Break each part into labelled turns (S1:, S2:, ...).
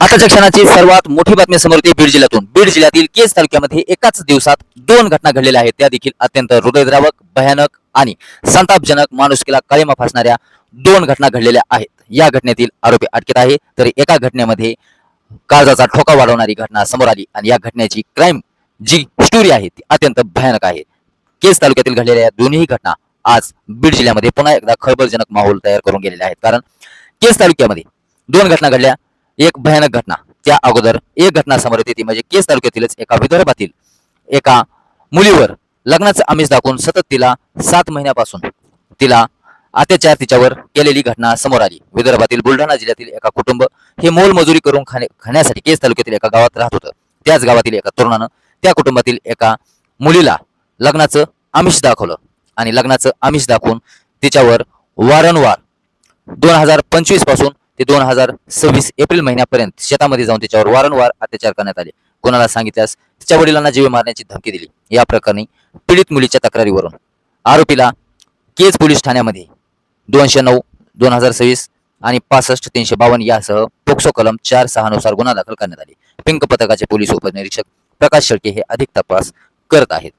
S1: आताच्या क्षणाची सर्वात मोठी बातमी समोर येते बीड जिल्ह्यातून. बीड जिल्ह्यातील केज तालुक्यामध्ये एकाच दिवसात दोन घटना घडलेल्या आहेत. त्या देखील अत्यंत हृदयद्रावक, भयानक आणि संतापजनक, माणुसकीला काळिमा फासणाऱ्या दोन घटना घडलेल्या आहेत. या घटनेतील आरोपी अटकेत आहे, तर एका घटनेमध्ये काळजाचा ठोका वाढवणारी घटना समोर आली आणि या घटनेची क्राईम जी स्टोरी आहे ती अत्यंत भयानक आहे. केज तालुक्यातील घडलेल्या या दोन्ही घटना आज बीड जिल्ह्यामध्ये पुन्हा एकदा खळबळजनक माहोल तयार करून गेलेले आहेत. कारण केज तालुक्यामध्ये दोन घटना घडल्या, एक भयानक घटना. त्या अगोदर एक घटना समोर येते ती म्हणजे केज तालुक्यातीलच एका विदर्भातील एका मुलीवर लग्नाचं आमिष दाखवून सतत तिला 7 महिन्यापासून तिला अत्याचार तिच्यावर केलेली घटना समोर आली. विदर्भातील बुलढाणा जिल्ह्यातील एका कुटुंब हे मोलमजुरी करून खाण्यासाठी केज तालुक्यातील एका गावात राहत होतं. त्याच गावातील एका तरुणानं त्या कुटुंबातील एका मुलीला लग्नाचं आमिष दाखवलं आणि लग्नाचं आमिष दाखवून तिच्यावर वारंवार 2025 पासून ते 2026 एप्रिल महिन्यापर्यंत शेतामध्ये जाऊन तिच्यावर वारंवार अत्याचार करण्यात आले. कोणाला सांगितल्यास तिच्या वडिलांना जीवे मारण्याची धमकी दिली. या प्रकरणी पीडित मुलीच्या तक्रारीवरून आरोपीला केज पोलीस ठाण्यामध्ये 209/2026 आणि 65-352 यासह पोक्सो कलम 4-6 नुसार गुन्हा दाखल करण्यात आले. पिंक पथकाचे पोलीस उपनिरीक्षक प्रकाश शेळके हे अधिक तपास करत आहेत.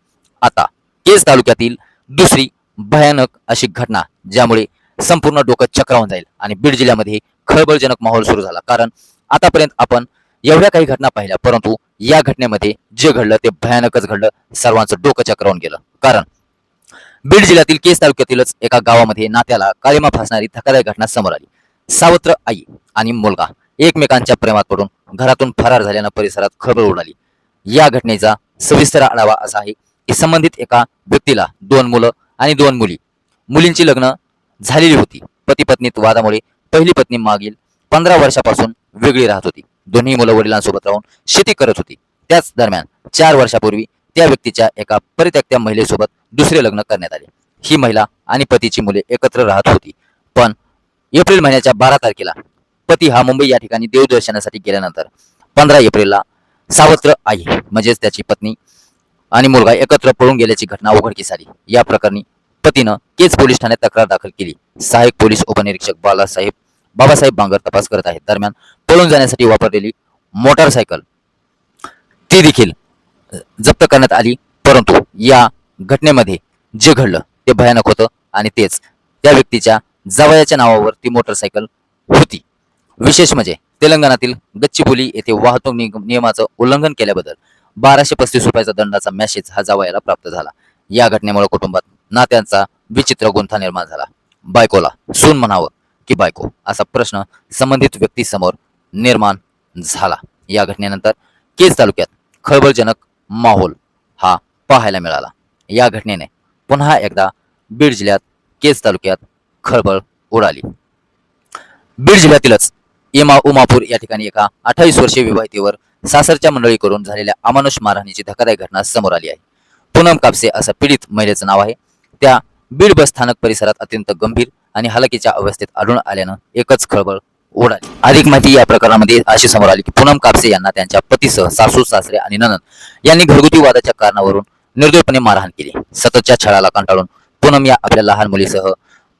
S1: आता केज तालुक्यातील दुसरी भयानक अशी घटना ज्यामुळे संपूर्ण डोकं चक्रावून जाईल आणि बीड जिल्ह्यामध्ये खळबळजनक माहोल सुरू झाला. कारण आतापर्यंत आपण एवढ्या काही घटना पाहिल्या, परंतु या घटनेमध्ये जे घडलं ते भयानकच घडलं. सर्वांचं डोकं चक्रावून गेलं. कारण बीड जिल्ह्यातील केज तालुक्यातीलच एका गावामध्ये नात्याला काळिमा फासणारी धक्कादायक घटना समोर आली. सावत्र आई आणि मुलगा एकमेकांच्या प्रेमात पडून घरातून फरार झाल्यानं परिसरात खळबळ उडाली. या घटनेचा सविस्तर आढावा असा आहे की संबंधित एका व्यक्तीला 2 मुलं आणि 2 मुली. मुलींची लग्न झालेली होती. पती पत्नीत वादामुळे पहिली पत्नी मागील 15 वर्षापासून वेगळी राहत होती. दोन्ही मुलं वडिलांसोबत राहून शेती करत होती. त्याच दरम्यान 4 वर्षापूर्वी त्या व्यक्तीच्या एका परित्यक्त्या महिलेसोबत दुसरे लग्न करण्यात आले. ही महिला आणि पतीची मुले एकत्र राहत होती. पण एप्रिल महिन्याच्या 12 तारखेला पती हा मुंबई या ठिकाणी देवदर्शनासाठी गेल्यानंतर 15 एप्रिलला सावत्र आई म्हणजेच त्याची पत्नी आणि मुलगा एकत्र पळून गेल्याची घटना उघडकीस आली. या प्रकरणी पतीनं केज पोलीस ठाण्यात तक्रार दाखल केली. सहाय्यक पोलीस उपनिरीक्षक बाबासाहेब बांगर तपास करत आहेत. दरम्यान पळून जाण्यासाठी वापरलेली मोटारसायकल ती देखील जप्त करण्यात आली. परंतु या घटनेमध्ये जे घडलं ते भयानक होतं आणि तेच त्या व्यक्तीच्या जावयाच्या नावावर ती मोटारसायकल होती. विशेष म्हणजे तेलंगणातील गच्चीबोली येथे वाहतूक नियमाचं उल्लंघन केल्याबद्दल 1235 रुपयाचा दंडाचा मेसेज हा जावयाला प्राप्त झाला. या घटनेमुळे कुटुंबात नात्यांचा विचित्र गुंथा निर्माण झाला. बायकोला सून म्हणावं की बायको असा प्रश्न संबंधित व्यक्तीसमोर निर्माण झाला. या घटनेनंतर केज तालुक्यात खळबळजनक माहोल हा पाहायला मिळाला. या घटनेने पुन्हा एकदा बीड जिल्ह्यात केज तालुक्यात खळबळ उडाली. बीड जिल्ह्यातीलच उमापूर या ठिकाणी एका 28 वर्षीय विवाहितेवर सासरच्या मंडळीकडून झालेल्या अमानुष मारहाणीची धक्कादायक घटना समोर आली आहे. पूनम कापसे असं पीडित महिलेचं नाव आहे. त्या बीड बस स्थानक परिसरात अत्यंत गंभीर आणि हलाखीच्या अवस्थेत आढळून आल्यानं एकच खळबळ उडाली. अधिक माहिती या प्रकरणामध्ये अशी समोर आली की पूनम कापसे यांना त्यांच्या पतीसह सासू सासरे आणि नणंद यांनी घरगुती वादाच्या कारणावरून निर्दयपणे मारहाण केली. सततच्या छळाला कंटाळून पूनम या आपल्या लहान मुलीसह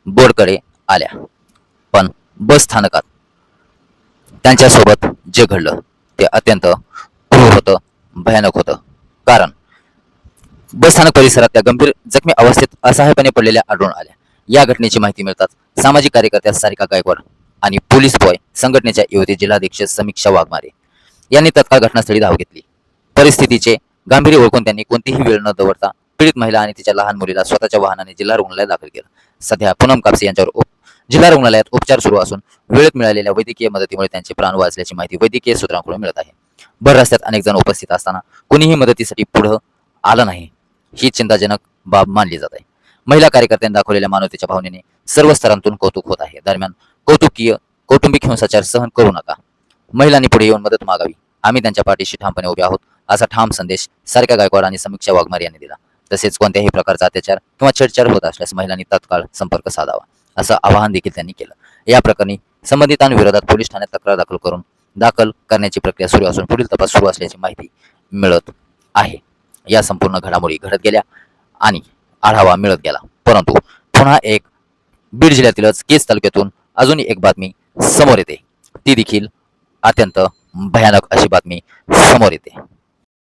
S1: बोर्डकडे आल्या. पण बस स्थानकात त्यांच्यासोबत जे घडलं ते अत्यंत क्रूर होतं, भयानक होतं. कारण बसस्थानक परिसरात त्या गंभीर जखमी अवस्थेत असहाय्यपणे पडलेल्या आढळून आल्या. या घटनेची माहिती मिळताच सामाजिक कार्यकर्त्या सारिका गायकवाड आणि पोलीस बॉय संघटनेच्या युवती जिल्हाध्यक्ष समीक्षा वाघमारे यांनी तत्काळ घटनास्थळी धाव घेतली. परिस्थितीचे गांभीर्य ओळखून त्यांनी कोणतीही वेळ न दवडता पीडित महिला आणि तिच्या लहान मुलीला स्वतःच्या वाहनाने जिल्हा रुग्णालयात दाखल केलं. सध्या पूनम कापसे यांच्यावर जिल्हा रुग्णालयात उपचार सुरू असून वेळेत मिळालेल्या वैद्यकीय मदतीमुळे त्यांचे प्राण वाचल्याची माहिती वैद्यकीय सूत्रांकडून मिळत आहे. भर रस्त्यात अनेक जण उपस्थित असताना कोणीही मदतीसाठी पुढे आलं नाही, ही चिंताजनक बाब मानली जात आहे. महिला कार्यकर्त्यांनी दाखवलेल्या मानवतेच्या भावनेने सर्व स्तरांतून कौतुक होत आहे. दरम्यान कौटुंबिक हिंसाचार सहन करू नका, महिलांनी पुढे येऊन मदत मागावी, आम्ही त्यांच्या पाठीशी ठामपणे उभे आहोत असा ठाम संदेश सारिका गायकवाड आणि समीक्षा वाघमारे यांनी दिला. तसेच कोणत्याही प्रकारचा अत्याचार किंवा छेडछाड होत असल्यास महिलांनी तत्काळ संपर्क साधावा असं आवाहन देखील त्यांनी केलं. या प्रकरणी संबंधितांविरोधात पोलीस ठाण्यात तक्रार दाखल करण्याची प्रक्रिया सुरू असून पुढील तपास सुरू असल्याची माहिती मिळत आहे. या संपूर्ण घडामोडी घडत गेल्या आणि आढावा मिळत गेला. परंतु पुन्हा एक बीड जिल्ह्यातीलच केज तालुक्यातून अजून एक बातमी समोर येते, ती देखील अत्यंत भयानक अशी बातमी समोर येते.